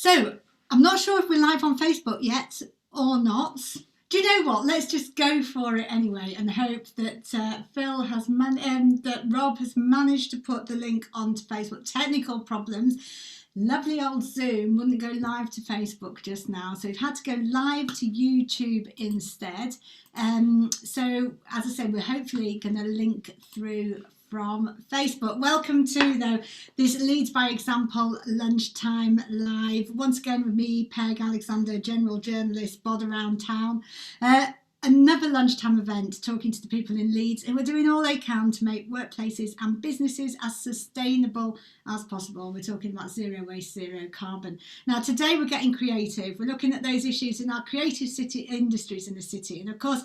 So I'm not sure if we're live on Facebook yet or not. Do you know what? Let's just go for it anyway, and hope that that Rob has managed to put the link onto Facebook. Technical problems. Lovely old Zoom wouldn't go live to Facebook just now, so we've had to go live to YouTube instead. So as I said, we're hopefully going to link through from Facebook. Welcome to this Leeds by Example Lunchtime Live. Once again with me, Peg Alexander, general journalist, bod around town. Another lunchtime event talking to the people in Leeds, and we're doing all they can to make workplaces and businesses as sustainable as possible. We're talking about zero waste, zero carbon. Now today we're getting creative. We're looking at those issues in our creative city industries in the city, and of course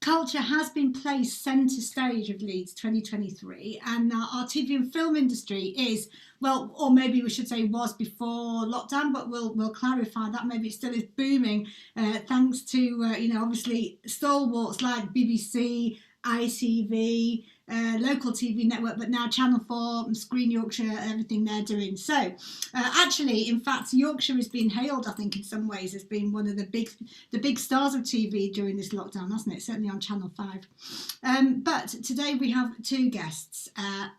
culture has been placed centre stage of Leeds 2023, and our TV and film industry is, well, or maybe we should say was before lockdown, but we'll clarify that. Maybe it still is booming, thanks to obviously stalwarts like BBC, ITV, local TV network, but now Channel 4, Screen Yorkshire, everything they're doing. So actually, in fact, Yorkshire has been hailed, I think, in some ways as being one of the big stars of TV during this lockdown, hasn't it? Certainly on Channel 5. But today we have two guests.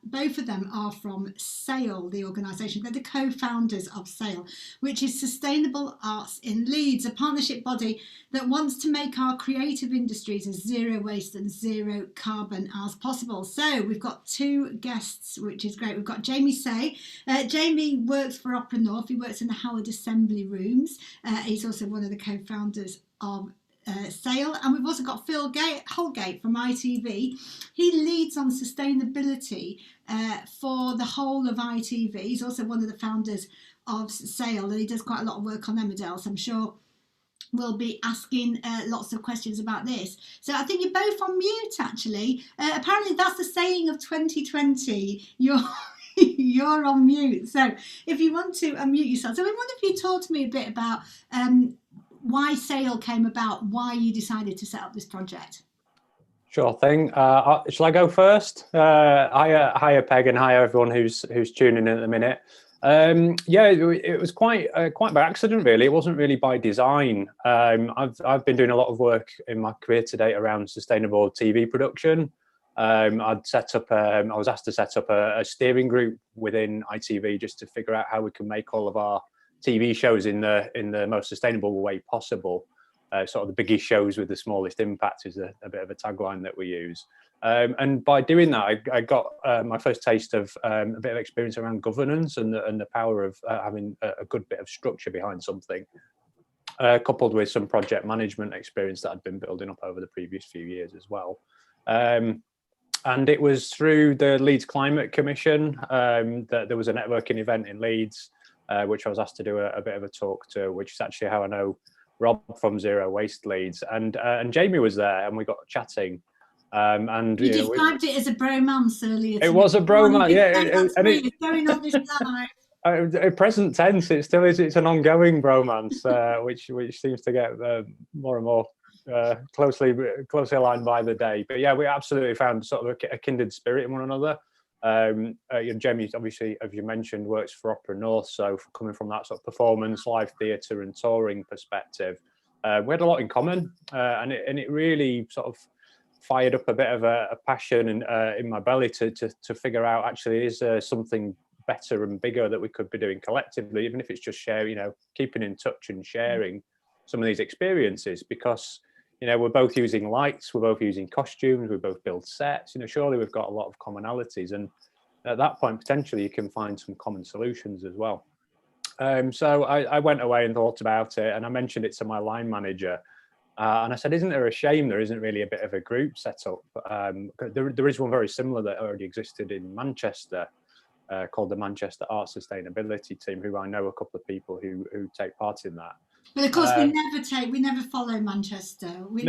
Both of them are from Saye, the organisation. They're the co-founders of Saye, which is Sustainable Arts in Leeds, a partnership body that wants to make our creative industries as zero waste and zero carbon as possible. So we've got two guests, which is great. We've got Jamie Saye. Jamie works for Opera North. He works in the Howard Assembly Rooms. He's also one of the co-founders of Saye. And we've also got Holdgate from ITV. He leads on sustainability for the whole of ITV. He's also one of the founders of Saye, and he does quite a lot of work on Emmerdale, so I'm sure we'll be asking lots of questions about this. So I think you're both on mute, actually. Apparently that's the saying of 2020. You're on mute. So if you want to unmute yourself. So I wonder if you talk to me a bit about why Saye came about, why you decided to set up this project. Sure thing. Shall I go first? Hiya Peg, and hi everyone who's tuning in at the minute. Yeah, it was quite by accident, really. It wasn't really by design. I've been doing a lot of work in my career to date around sustainable TV production. I was asked to set up a steering group within ITV just to figure out how we can make all of our TV shows in the most sustainable way possible. Sort of the biggest shows with the smallest impact is a bit of a tagline that we use. And by doing that, I got my first taste of a bit of experience around governance and the power of having a good bit of structure behind something, coupled with some project management experience that I'd been building up over the previous few years as well. And it was through the Leeds Climate Commission that there was a networking event in Leeds, which I was asked to do a bit of a talk to, which is actually how I know Rob from Zero Waste Leeds, and Jamie was there, and we got chatting. And you described it as a bromance earlier. It was a bromance, yeah. And it's going on this live. At present tense, it still is. It's an ongoing bromance, which seems to get more and more closely aligned by the day. But yeah, we absolutely found sort of a kindred spirit in one another. Jamie, obviously, as you mentioned, works for Opera North, so coming from that sort of performance, live theatre and touring perspective, we had a lot in common, and it really sort of fired up a bit of a passion in my belly to figure out, actually, is there something better and bigger that we could be doing collectively, even if it's just keeping in touch and sharing some of these experiences, because we're both using lights, we're both using costumes, we both build sets. Surely we've got a lot of commonalities, and at that point, potentially, you can find some common solutions as well. So I went away and thought about it, and I mentioned it to my line manager, and I said, "Isn't there a shame there isn't really a bit of a group set up?" There is one very similar that already existed in Manchester, called the Manchester Art Sustainability Team, who I know a couple of people who take part in that. But of course, we never follow Manchester. So we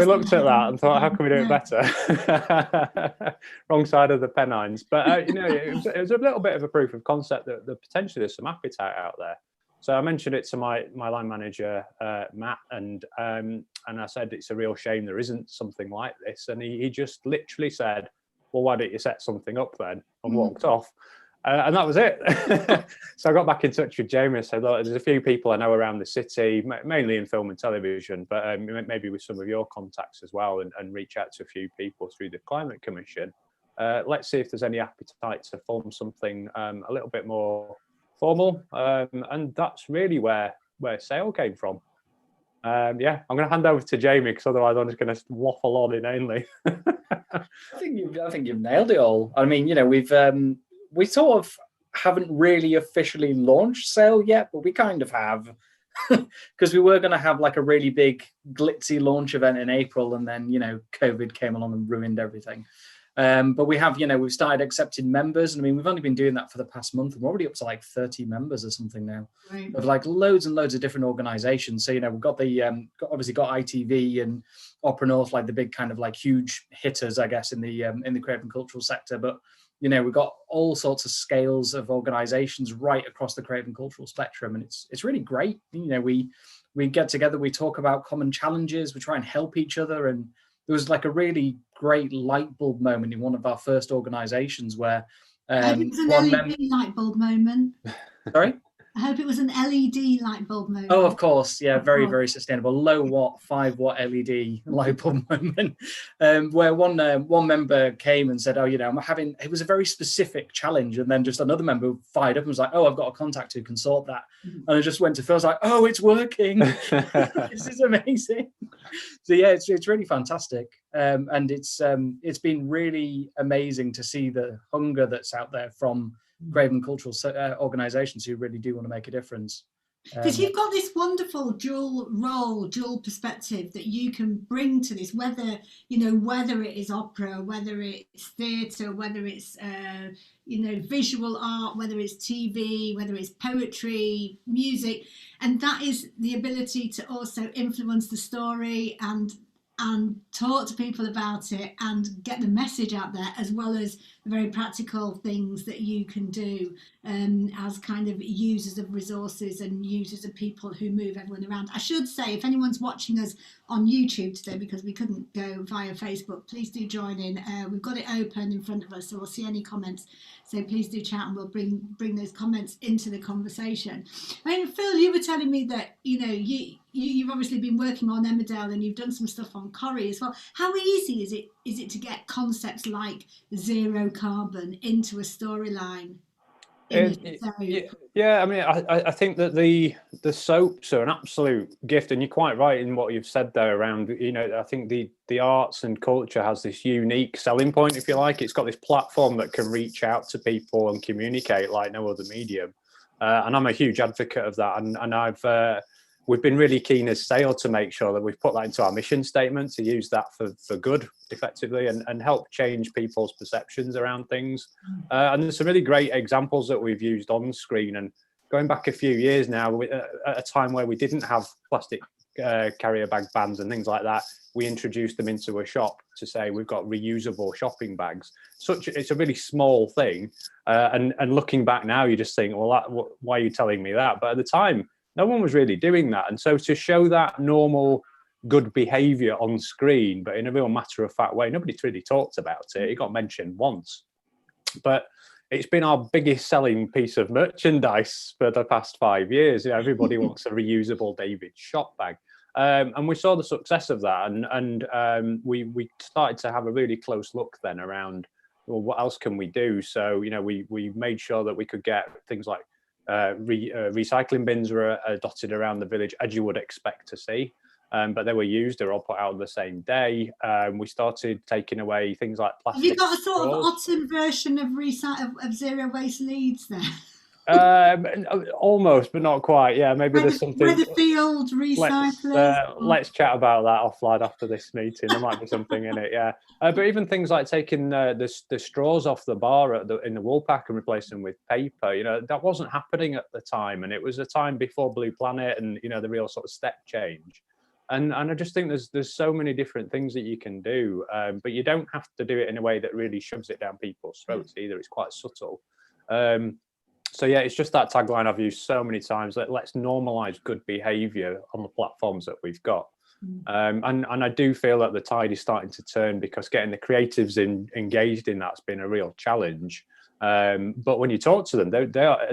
looked at that and thought, how can we do it better? Wrong side of the Pennines. But it was a little bit of a proof of concept that potentially there's some appetite out there. So I mentioned it to my line manager, Matt, and I said it's a real shame there isn't something like this. And he just literally said, "Well, why don't you set something up then?" and walked off. And that was it. So I got back in touch with Jamie and said, look, there's a few people I know around the city, mainly in film and television, but maybe with some of your contacts as well, and reach out to a few people through the Climate Commission. Let's see if there's any appetite to form something a little bit more formal. And that's really where Saye came from. Yeah, I'm going to hand over to Jamie because otherwise I'm just going to waffle on inanely. I think you've nailed it all. I mean, we sort of haven't really officially launched Saye yet, but we kind of have, because we were going to have like a really big glitzy launch event in April, and then COVID came along and ruined everything. But we have, we've started accepting members. And I mean, we've only been doing that for the past month, and we're already up to like 30 members or something now, right, of like loads and loads of different organizations. So, we've got the, obviously got ITV and Opera North, like the big kind of like huge hitters, I guess, in the creative and cultural sector. But, we've got all sorts of scales of organizations right across the creative and cultural spectrum. And it's really great. We get together, we talk about common challenges, we try and help each other. And there was like a really great light bulb moment in one of our first organizations where it was an LED light bulb moment. Sorry? I hope it was an LED light bulb moment. Oh, of course. Yeah, very, very sustainable. Low watt, 5 watt LED light bulb moment. Where one member came and said, oh, it was a very specific challenge. And then just another member fired up and was like, oh, I've got a contact who can sort that. And I just went to Phil, I was like, oh, it's working. This is amazing. So yeah, it's really fantastic. And it's been really amazing to see the hunger that's out there from creative and cultural organizations who really do want to make a difference. Because you've got this wonderful dual perspective that you can bring to this, whether it is opera, whether it's theatre, whether it's visual art, whether it's TV, whether it's poetry, music, and that is the ability to also influence the story and talk to people about it and get the message out there, as well as the very practical things that you can do as kind of users of resources and users of people who move everyone around. I should say, if anyone's watching us on YouTube today, because we couldn't go via Facebook, please do join in. We've got it open in front of us, so we'll see any comments. So please do chat, and we'll bring those comments into the conversation. I mean, Phil, you were telling me that you've obviously been working on Emmerdale and you've done some stuff on Corrie as well. How easy is it to get concepts like zero carbon into a storyline? Yeah, I mean, I think that the soaps are an absolute gift, and you're quite right in what you've said there around, I think the arts and culture has this unique selling point, if you like. It's got this platform that can reach out to people and communicate like no other medium. And I'm a huge advocate of that. And we've been really keen as Saye to make sure that we've put that into our mission statement, to use that for good, effectively, and help change people's perceptions around things. And there's some really great examples that we've used on screen. And going back a few years now, at a time where we didn't have plastic carrier bag bans and things like that, we introduced them into a shop to say we've got reusable shopping bags. It's a really small thing. And looking back now, you just think, well, why are you telling me that? But at the time, no one was really doing that. And so to show that normal good behavior on screen, but in a real matter-of-fact way, nobody's really talked about it. It got mentioned once. But it's been our biggest selling piece of merchandise for the past 5 years. Everybody wants a reusable David shop bag. And we saw the success of that. And we started to have a really close look then around, well, what else can we do? So, we made sure that we could get things like recycling bins were dotted around the village, as you would expect to see, but they were used. They were all put out on the same day. We started taking away things like plastic. Have you got a sort of autumn version of Zero Waste Leeds there? Almost, but not quite. Yeah, maybe there's something. Weatherfield recyclers. Let's chat about that offline after this meeting. There might be something in it. Yeah, but even things like taking the straws off the bar in the Woolpack and replacing them with paper. That wasn't happening at the time, and it was a time before Blue Planet and the real sort of step change. And I just think there's so many different things that you can do, but you don't have to do it in a way that really shoves it down people's throats either. It's quite subtle. So yeah, it's just that tagline I've used so many times. Let's normalize good behavior on the platforms that we've got. And I do feel that the tide is starting to turn, because getting the creatives engaged in that's been a real challenge. But when you talk to them, they are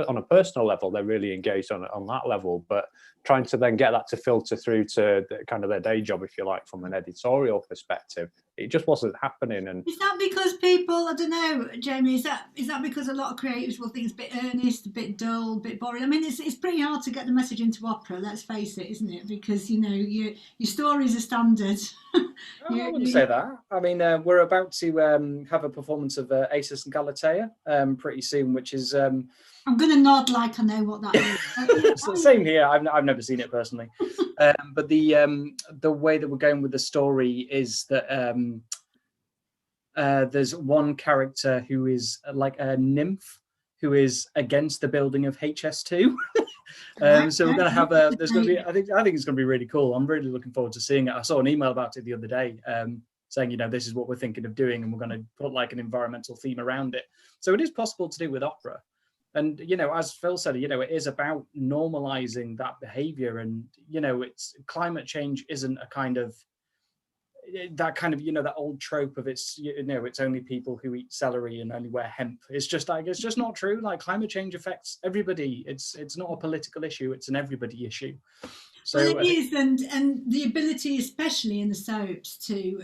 on a personal level, they're really engaged on that level. But trying to then get that to filter through to kind of their day job, if you like, from an editorial perspective, it just wasn't happening. And is that because people, I don't know, Jamie, is that because a lot of creatives will think it's a bit earnest, a bit dull, a bit boring? I mean, it's pretty hard to get the message into opera, let's face it, isn't it? Because, you know, your stories are standard. I wouldn't say that. I mean, we're about to have a performance of Acis and Galatea pretty soon, which is... I'm going to nod like I know what that is. So same here. I've never seen it personally, but the way that we're going with the story is that there's one character who is like a nymph who is against the building of HS2. So we're going to have there's going to be. I think it's going to be really cool. I'm really looking forward to seeing it. I saw an email about it the other day, saying, you know, this is what we're thinking of doing, and we're going to put like an environmental theme around it. So it is possible to do with opera. And, you know, as Phil said, you know, it is about normalizing that behavior. And, you know, it's climate change isn't a kind of that kind of, you know, that old trope of it's, you know, it's only people who eat celery and only wear hemp. It's just like, it's just not true. Like climate change affects everybody. It's not a political issue. It's an everybody issue. So well, it is, and the ability, especially in the soaps, to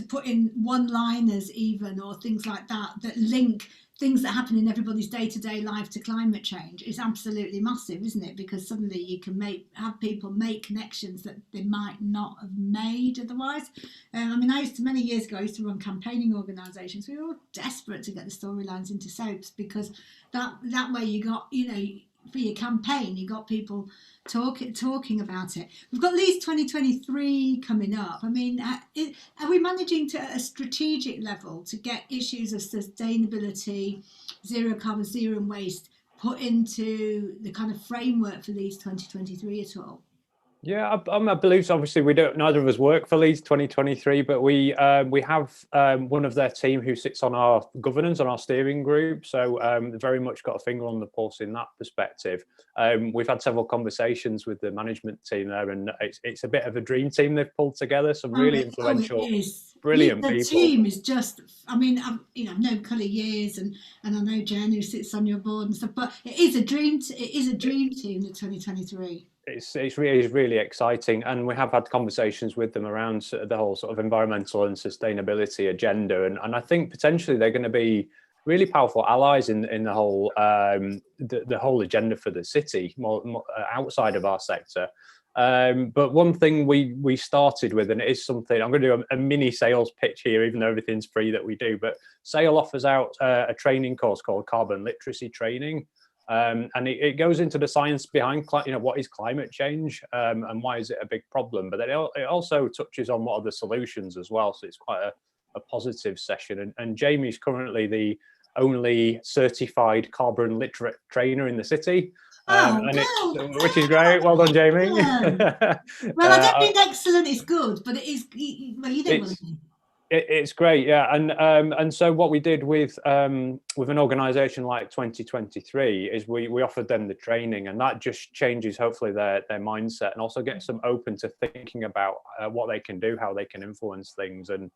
put in one-liners even, or things like that link things that happen in everybody's day-to-day life to climate change is absolutely massive, isn't it? Because suddenly you can have people make connections that they might not have made otherwise. I mean, many years ago, I used to run campaigning organisations. We were all desperate to get the storylines into soaps because that way you got, you know, for your campaign, you got people talking about it. We've got Leeds 2023 coming up. I mean, are we managing to, at a strategic level, to get issues of sustainability, zero carbon, zero waste put into the kind of framework for Leeds 2023 at all? Yeah, I believe so. Obviously, neither of us work for Leeds 2023, but we have one of their team who sits on our governance, on our steering group. So very much got a finger on the pulse in that perspective. We've had several conversations with the management team there, and it's a bit of a dream team they've pulled together. Some really influential, brilliant people. The team is just, I mean, I've known Cully years, and I know Jen who sits on your board and stuff, but it is a dream team, the 2023. It's really exciting, and we have had conversations with them around the whole sort of environmental and sustainability agenda, and I think potentially they're going to be really powerful allies in the whole the whole agenda for the city, more outside of our sector. But one thing we started with, and it is something I'm going to do a mini sales pitch here, even though everything's free that we do. But Saye offers out a training course called Carbon Literacy Training. And it goes into the science behind, you know, what is climate change and why is it a big problem, but then it also touches on what are the solutions as well. So it's quite a positive session. And Jamie's currently the only certified carbon literate trainer in the city, which is great. Well done, Jamie. Well, I don't mean excellent is good, but it is. Well, you know what I mean. It's great, yeah, and so what we did with an organisation like 2023 is we offered them the training, and that just changes hopefully their mindset, and also gets them open to thinking about what they can do, how they can influence things, and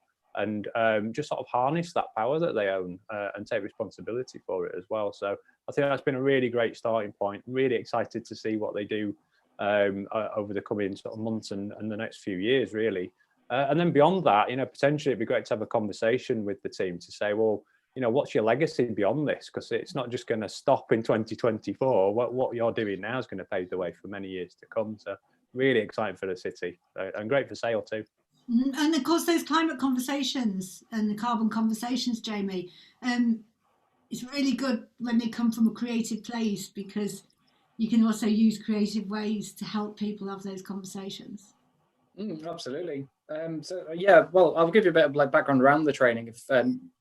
just sort of harness that power that they own and take responsibility for it as well. So I think that's been a really great starting point. Really excited to see what they do over the coming sort of months and the next few years, really. And then beyond that, you know, potentially it'd be great to have a conversation with the team to say, well, you know, what's your legacy beyond this? Because it's not just going to stop in 2024. What you're doing now is going to pave the way for many years to come. So really exciting for the city, and great for Saye too. And of course, those climate conversations and the carbon conversations, Jamie, it's really good when they come from a creative place, because you can also use creative ways to help people have those conversations. Absolutely. So yeah, well, I'll give you a bit of like background around the training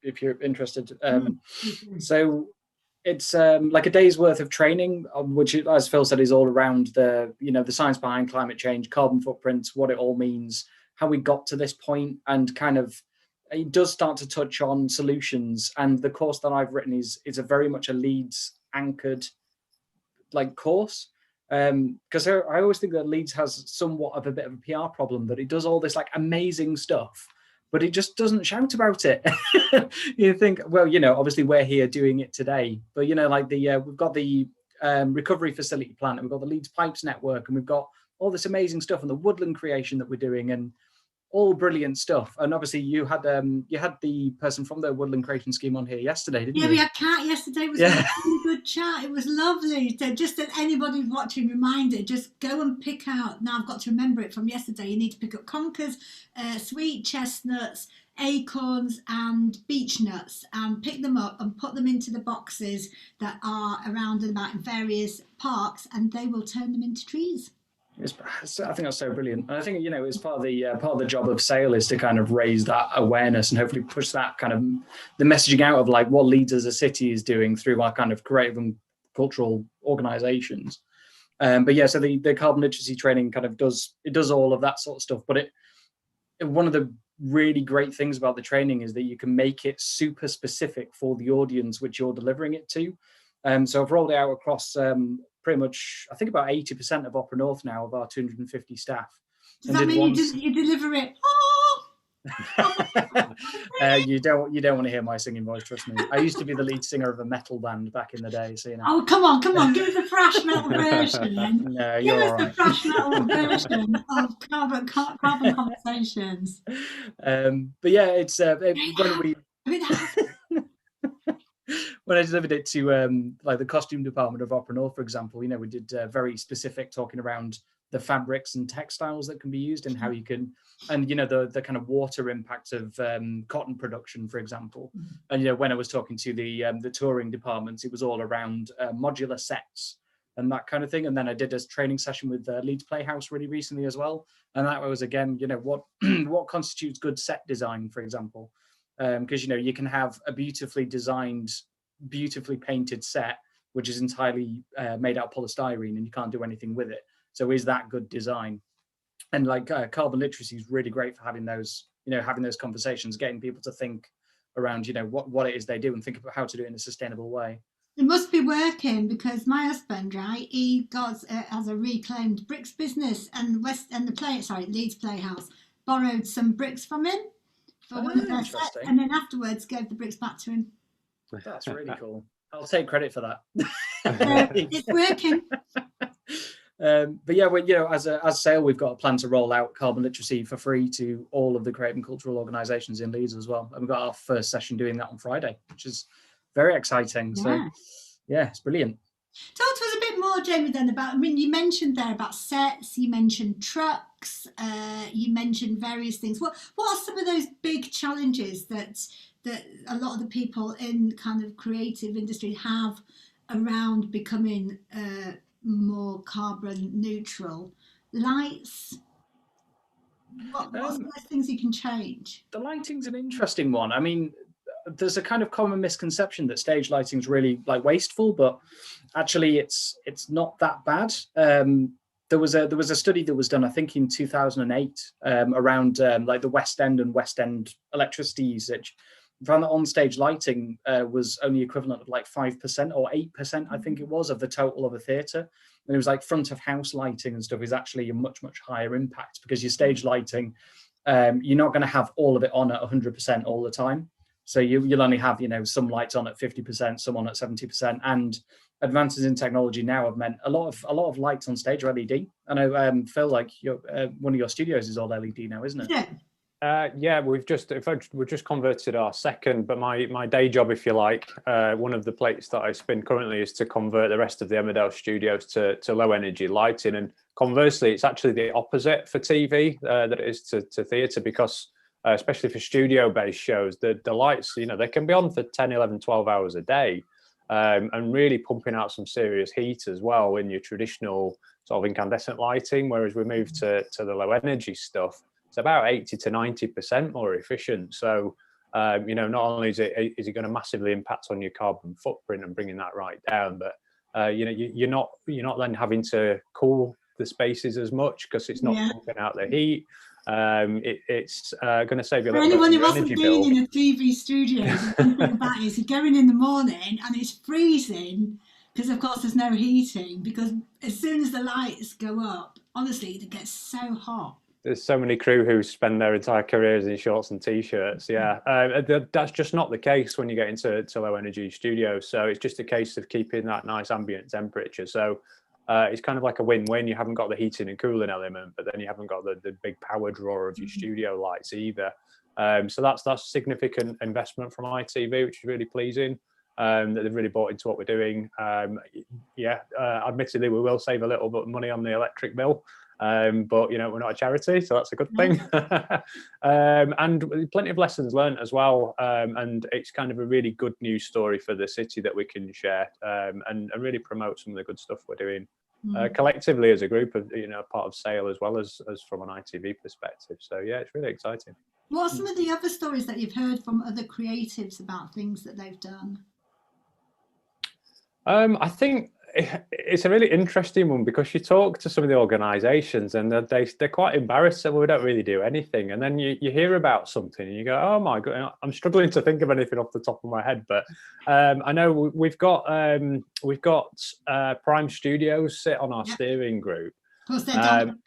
if you're interested. So it's like a day's worth of training, which, as Phil said, is all around the science behind climate change, carbon footprints, what it all means, how we got to this point, and kind of it does start to touch on solutions. And the course that I've written is a very much a Leeds anchored like course. Because I always think that Leeds has somewhat of a bit of a PR problem, that it does all this like amazing stuff, but it just doesn't shout about it. You think, well, obviously we're here doing it today, but like we've got the recovery facility plant, and we've got the Leeds Pipes network, and we've got all this amazing stuff and the woodland creation that we're doing, and all brilliant stuff. And obviously you had the person from the woodland creation scheme on here yesterday, didn't you? Yeah, we had Kat yesterday. It was a really good chat. It was lovely. So just that anybody watching, reminder, just go and pick out, now I've got to remember it from yesterday, you need to pick up conkers, sweet chestnuts, acorns and beech nuts, and pick them up and put them into the boxes that are around and about in various parks, and they will turn them into trees. I think that's so brilliant. And I think, it's part of the job of Saye is to kind of raise that awareness and hopefully push that kind of the messaging out of like what Leeds as a city is doing through our kind of creative and cultural organisations. But yeah, so the carbon literacy training kind of does all of that sort of stuff. But one of the really great things about the training is that you can make it super specific for the audience which you're delivering it to. So I've rolled it out across pretty much, I think about 80% of Opera North now of our 250 staff. Does that mean you deliver it? You don't want to hear my singing voice, trust me. I used to be the lead singer of a metal band back in the day, so Oh, come on, give us a thrash metal version. No, you're all right. Give us the thrash metal version of Carbon Conversations. But yeah, it's when I delivered it to like the costume department of Opera North, for example, we did very specific talking around the fabrics and textiles that can be used and how you can, and the kind of water impact of cotton production, for example. And when I was talking to the touring departments, it was all around modular sets and that kind of thing. And then I did a training session with Leeds Playhouse really recently as well, and that was again, what what constitutes good set design, for example. Because you can have a beautifully designed, beautifully painted set which is entirely made out of polystyrene and you can't do anything with it. So is that good design? And like carbon literacy is really great for having those conversations, getting people to think around what it is they do and think about how to do it in a sustainable way. It must be working, because my husband, right, he has a reclaimed bricks business, and Leeds Playhouse borrowed some bricks from him for one of their sets, and then afterwards gave the bricks back to him. That's really cool. I'll take credit for that. It's working. But yeah, as Saye, we've got a plan to roll out carbon literacy for free to all of the creative and cultural organisations in Leeds as well. And we've got our first session doing that on Friday, which is very exciting. Yeah. So yeah, it's brilliant. Talk to us a bit more, Jamie, then about, you mentioned there about sets, you mentioned trucks, you mentioned various things. What are some of those big challenges that a lot of the people in kind of creative industry have around becoming more carbon neutral? Lights, what are some of those things you can change? The lighting's an interesting one. I mean, there's a kind of common misconception that stage lighting is really like wasteful, but actually it's not that bad. There was a study that was done, I think, in 2008 around like the West End and West End electricity usage. We found that on-stage lighting was only equivalent of like 5% or 8%, I think it was, of the total of a theatre. And it was like front of house lighting and stuff is actually a much, much higher impact, because your stage lighting, you're not going to have all of it on at 100% all the time. So you'll only have, some lights on at 50%, some on at 70%. And advances in technology now have meant a lot of lights on stage are LED. I know, Phil, like one of your studios is all LED now, isn't it? Yeah. Yeah, we've just converted our second, but my day job, if you like, one of the plates that I spin currently is to convert the rest of the Emmerdale studios to low energy lighting. And conversely, it's actually the opposite for TV that it is to theatre, because especially for studio based shows, the lights, they can be on for 10, 11, 12 hours a day, and really pumping out some serious heat as well in your traditional sort of incandescent lighting. Whereas we move to the low energy stuff, it's about 80 to 90% more efficient. So, not only is it going to massively impact on your carbon footprint and bringing that right down, but you're not then having to cool the spaces as much, because it's not pumping out the heat. It's going to save you a little bit of your energy bill. For anyone who hasn't been in a TV studio, the thing about it is you go in the morning and it's freezing, because of course there's no heating, because as soon as the lights go up, honestly, it gets so hot. There's so many crew who spend their entire careers in shorts and t-shirts. Yeah, that's just not the case when you get into low energy studios. So it's just a case of keeping that nice ambient temperature. So it's kind of like a win-win. You haven't got the heating and cooling element, but then you haven't got the big power draw of your studio lights either. So that's significant investment from ITV, which is really pleasing. That they've really bought into what we're doing. Admittedly, we will save a little bit of money on the electric bill. But we're not a charity, so that's a good thing. And plenty of lessons learned as well. And it's kind of a really good news story for the city that we can share and really promote some of the good stuff we're doing collectively as a group of part of Saye as well as from an ITV perspective. So yeah, it's really exciting. What are some of the other stories that you've heard from other creatives about things that they've done? I think it's a really interesting one because you talk to some of the organisations and they're quite embarrassed that we don't really do anything, and then you hear about something and you go, oh my god, I'm struggling to think of anything off the top of my head, but I know we've got Prime Studios sit on our steering group. Of course, they're down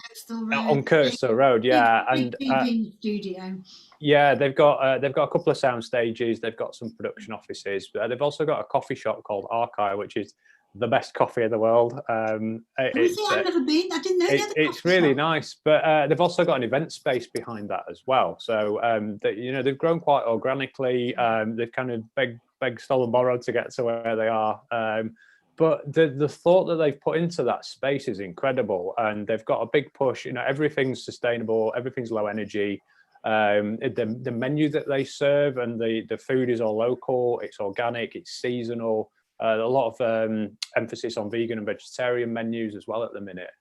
on Kirkstall Road, yeah, and TV studio. Yeah, they've got a couple of sound stages. They've got some production offices. But they've also got a coffee shop called Archive, which is the best coffee in the world. I've never been. I didn't know that. It's really nice, but they've also got an event space behind that as well. So they've grown quite organically. They've kind of begged, stolen, borrowed to get to where they are. But the thought that they've put into that space is incredible, and they've got a big push. Everything's sustainable, everything's low energy. The menu that they serve and the food is all local. It's organic. It's seasonal. A lot of emphasis on vegan and vegetarian menus as well at the minute.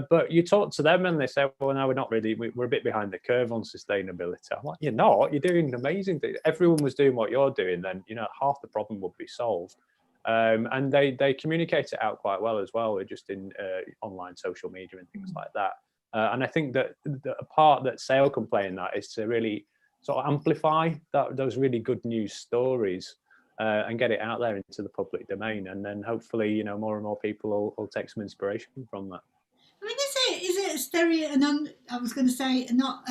But you talk to them and they say, well, no, we're not really. We're a bit behind the curve on sustainability. I'm like, you're not. You're doing amazing things. If everyone was doing what you're doing, then half the problem would be solved. And they communicate it out quite well as well, just in online social media and things like that. And I think that a part that Saye can play in that is to really sort of amplify those really good news stories and get it out there into the public domain. And then hopefully, more and more people will take some inspiration from that. I mean, is it a stereo? And I was going to say not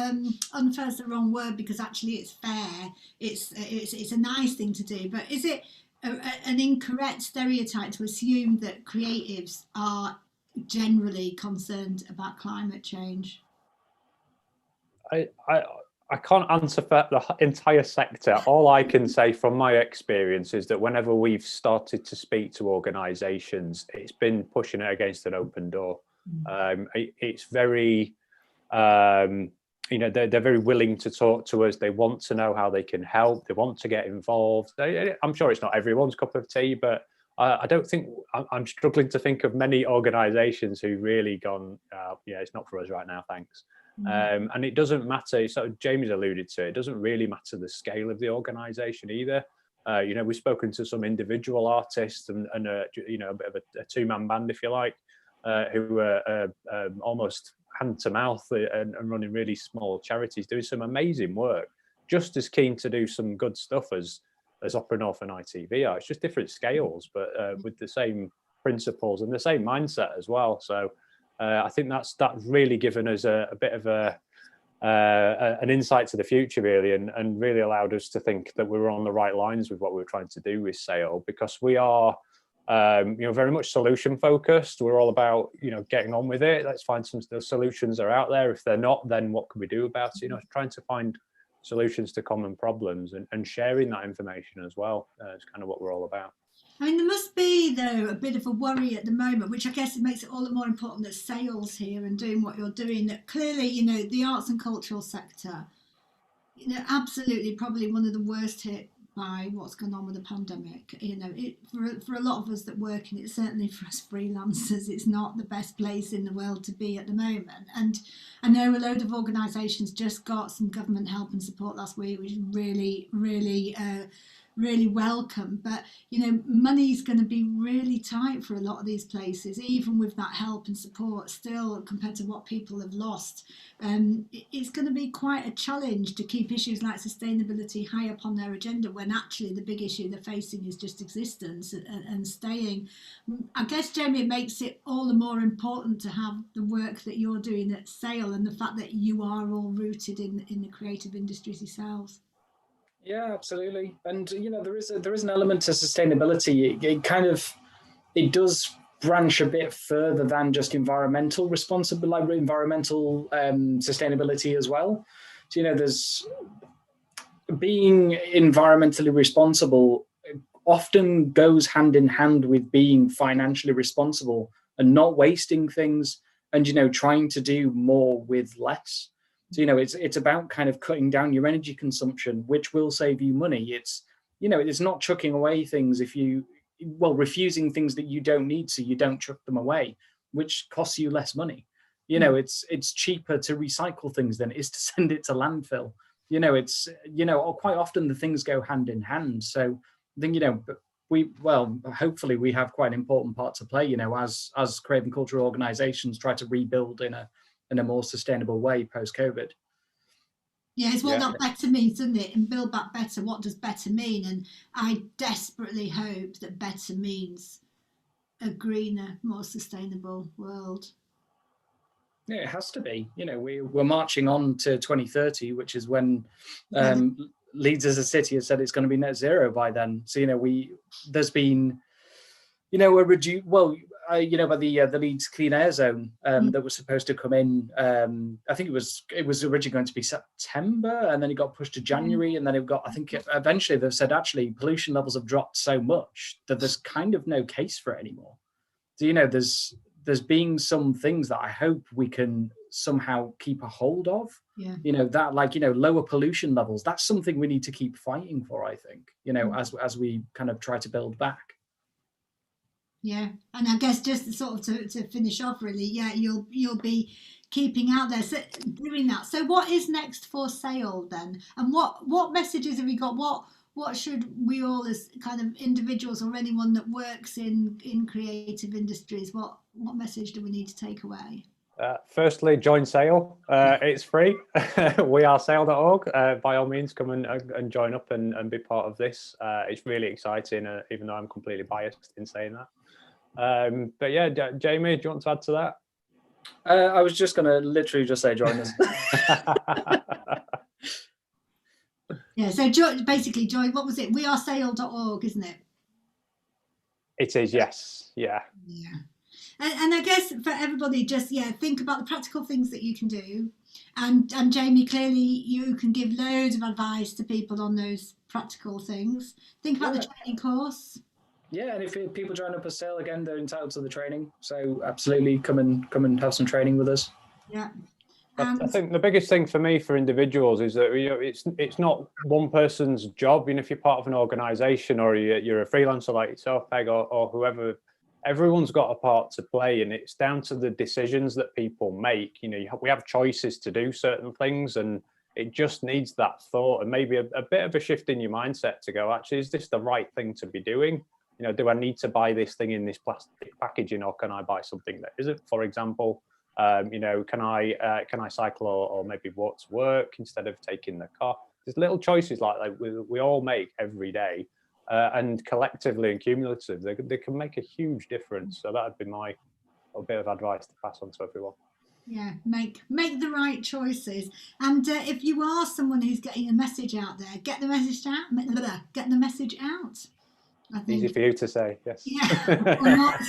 unfair is the wrong word because actually it's fair. It's a nice thing to do. But is it an incorrect stereotype to assume that creatives are generally concerned about climate change? I can't answer for the entire sector. All I can say from my experience is that whenever we've started to speak to organisations, it's been pushing it against an open door. It's very, they're very willing to talk to us. They want to know how they can help. They want to get involved. I'm sure it's not everyone's cup of tea, but I don't think I'm struggling to think of many organisations who've really gone, it's not for us right now, thanks. And it doesn't matter. So James alluded to it. It doesn't really matter the scale of the organisation either. We've spoken to some individual artists and a bit of a two-man band, if you like, who are almost hand to mouth and running really small charities, doing some amazing work. Just as keen to do some good stuff as Opera North and ITV are. It's just different scales, but with the same principles and the same mindset as well. So I think that's really given us a bit of an insight to the future, really, and really allowed us to think that we were on the right lines with what we were trying to do with Saye, because we are very much solution focused. We're all about getting on with it. Let's find the solutions are out there. If they're not, then what can we do about it? Trying to find solutions to common problems and sharing that information as well is kind of what we're all about. I mean, there must be, though, a bit of a worry at the moment, which I guess it makes it all the more important that Saye's here and doing what you're doing, that clearly, the arts and cultural sector, absolutely probably one of the worst hit by what's gone on with the pandemic. For a lot of us that work in it, certainly for us freelancers, it's not the best place in the world to be at the moment. And I know a load of organisations just got some government help and support last week, which is really, really really welcome. But money's going to be really tight for a lot of these places, even with that help and support. Still, compared to what people have lost, it's going to be quite a challenge to keep issues like sustainability high up on their agenda, when actually the big issue they're facing is just existence and staying. I guess, Jamie, it makes it all the more important to have the work that you're doing at Saye, and the fact that you are all rooted in the creative industries yourselves. Yeah, absolutely. And there is an element to sustainability. It does branch a bit further than just environmental responsibility, like environmental sustainability as well. So there's being environmentally responsible often goes hand in hand with being financially responsible and not wasting things, and trying to do more with less. So it's about kind of cutting down your energy consumption, which will save you money. It's not chucking away things refusing things that you don't need, so you don't chuck them away, which costs you less money. It's cheaper to recycle things than it is to send it to landfill. Quite often the things go hand in hand. So I think hopefully we have quite an important part to play, as creative and cultural organizations try to rebuild in a more sustainable way post-COVID. Yeah, it's what that better means, doesn't it? And build back better. What does better mean? And I desperately hope that better means a greener, more sustainable world. Yeah, it has to be. We're marching on to 2030, which is when Leeds as a city has said it's going to be net zero by then. So there's been by the Leeds Clean Air Zone that was supposed to come in. I think it was originally going to be September, and then it got pushed to January, and then eventually they've said actually pollution levels have dropped so much that there's kind of no case for it anymore. So there's been some things that I hope we can somehow keep a hold of. Yeah. Lower pollution levels. That's something we need to keep fighting for, I think, as we kind of try to build back. Yeah, and I guess just sort of to finish off, really, you'll be keeping out there, so doing that. So what is next for Saye then? And what messages have we got? What should we all, as kind of individuals or anyone that works in creative industries, what message do we need to take away? Firstly, join Saye. It's free. We are saye.org. By all means, come and join up and be part of this. It's really exciting, even though I'm completely biased in saying that. But yeah, Jamie, do you want to add to that? I was just going to literally just say join us. Yeah, so basically join, what was it? wearesaye.org, isn't it? It is, yes. Yeah. Yeah. And I guess for everybody, just think about the practical things that you can do. And Jamie, clearly you can give loads of advice to people on those practical things. Think about the training course. Yeah, and if people join up a Saye again, they're entitled to the training. So absolutely come and have some training with us. Yeah. I think the biggest thing for me, for individuals, is that it's not one person's job. If you're part of an organisation or you're a freelancer like yourself, Peg, or whoever, everyone's got a part to play, and it's down to the decisions that people make. We have choices to do certain things, and it just needs that thought and maybe a bit of a shift in your mindset to go, actually, is this the right thing to be doing? Do I need to buy this thing in this plastic packaging, or can I buy something that isn't? For example, can I cycle or maybe walk to work instead of taking the car? There's little choices like that we all make every day, and collectively and cumulatively, they can make a huge difference. So that would be my bit of advice to pass on to everyone. Yeah, make the right choices. And if you are someone who's getting a message out there, get the message out. Get the message out. I think. Easy for you to say, yes. Yeah, or not.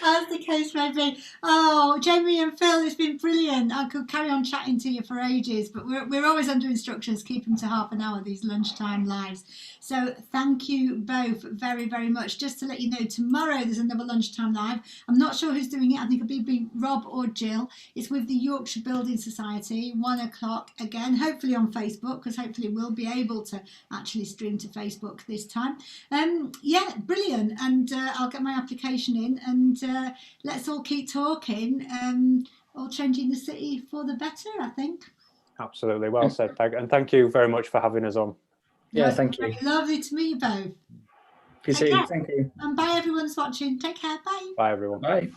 As the case may be. Oh, Jamie and Phil, it's been brilliant. I could carry on chatting to you for ages, but we're always under instructions, keep them to half an hour, these lunchtime lives. So thank you both very, very much. Just to let you know, tomorrow there's another lunchtime live. I'm not sure who's doing it. I think it'll be Rob or Jill. It's with the Yorkshire Building Society, 1:00 again, hopefully on Facebook, because hopefully we'll be able to actually stream to Facebook this time. Yeah, brilliant. And I'll get my application in, and let's all keep talking, all changing the city for the better, I think. Absolutely, well said, Peg, and thank you very much for having us on. Yeah, thank you. Lovely to meet you both. You Take too. care. Thank you. And bye everyone that's watching. Take care. Bye. Bye, everyone. Bye.